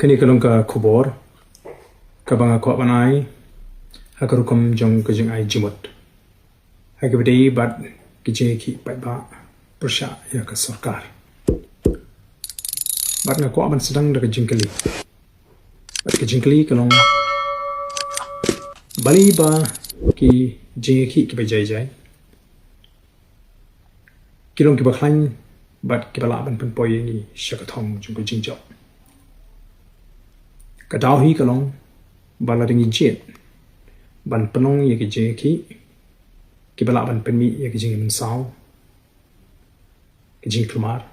Kini kalong ka kubor, kabanga kwa banai, hakarukum jong kajing ai jimut. Hagabadi bat kijing ki pai ba persya ya ka sarkar. Bat nga kwa ban sedang da kajing kali. Bat kajing kali kalong bali ba ki jing ki ba jai jai. Kilong ki ba khlan bat ki ba la ban pen poy ni syakathong jong kajing jok. Kadau hi kalong bala ringi jet ban penong ye ki je ki bala ban penmi ye ki jing min sao ki jing klumar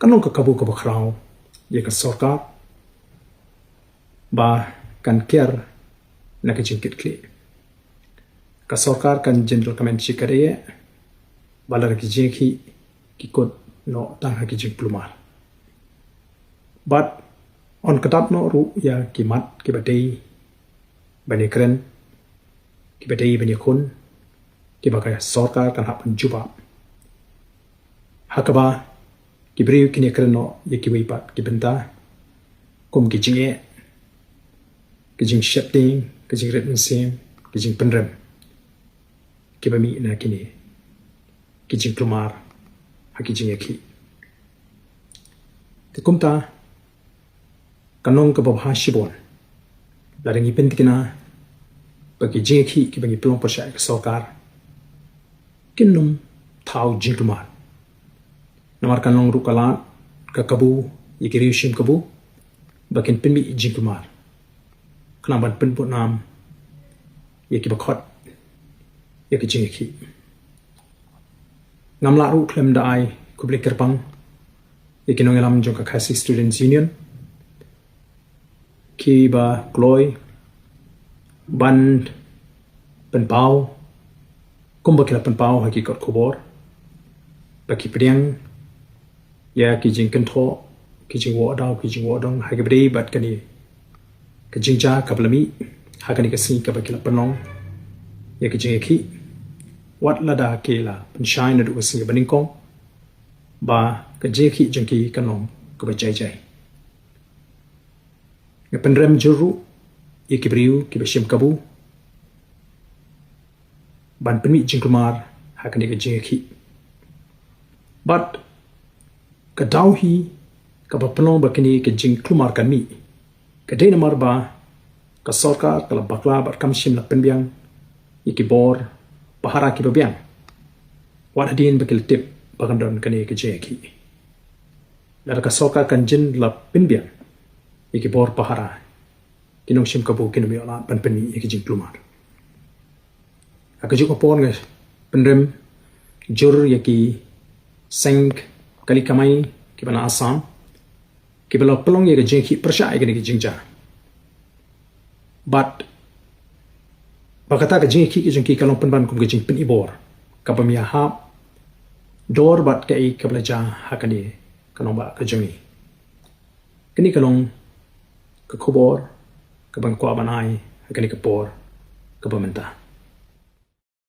kanong ka kabu ka bakrao ye ka sarkar ba kan ker na ki jing kitkli ka sarkar kan general comment chikare bala ki je ki kot no tang ha ki jing klumar but on kadap no ru ya kimat ki batei bani kren ki batei bani kun ki bakaya sarkar kan hap juba hakaba ki briu kini kren no ye ki wipat ki benta kum ki jinge ki jing shapting ki jing ret sim ki jing penrem ki bami na kini ki jing klumar ha ki jing ki ti kumta kanong ka babha shibon la ringi pentikina bagi jeki ki bagi pelong pasya ka sarkar kinum thau jingtumar namar kanong rukala ka kabu yikiri shim kabu bakin penmi jingtumar kanaban penput nam yeki bakhot yeki jeki namla ru klem dai kublik kerpang yeki nongelam jong ka khasi students union ki ba kloy ban penpau kumba kila penpau haki kot kubor baki pedang ya ki jing kentho ki jing wo dong haki bri bat kani ki jing ja kablami hakani ka sing ka bakila penong ya ki jing ki wat lada kila penshai na du ka sing baningkong ba ka je ki jing ki kanong ka ba jai jai nga penrem juru ye kibriu ki bashim kabu ban penmi jingkumar hakani ka jingki but ka dauhi ka bapno bakini ka jingkumar kan mi ka dena marba ka sarkar kala bakla bar kamshim la penbiang ye ki bor pahara ki babiang wat hadin bakil tip bagandon kani ka jingki la ka sarkar kan jin la penbiang iki bor pahara kinong sim kabu kinong yola pan penmi iki jing klumar akajuk opon nge penrem jur yaki seng kali kamai ki bana asam ki bala pelong ye jing ki persya ki jingja but bakata ka jing ki kalong penban kum ki jing pen ibor ka pamia hap dor bat kai ka belaja hakani kanong ba ka jingi kini kalong ka kubor ka bang kwa banai hakani ka por ka pamenta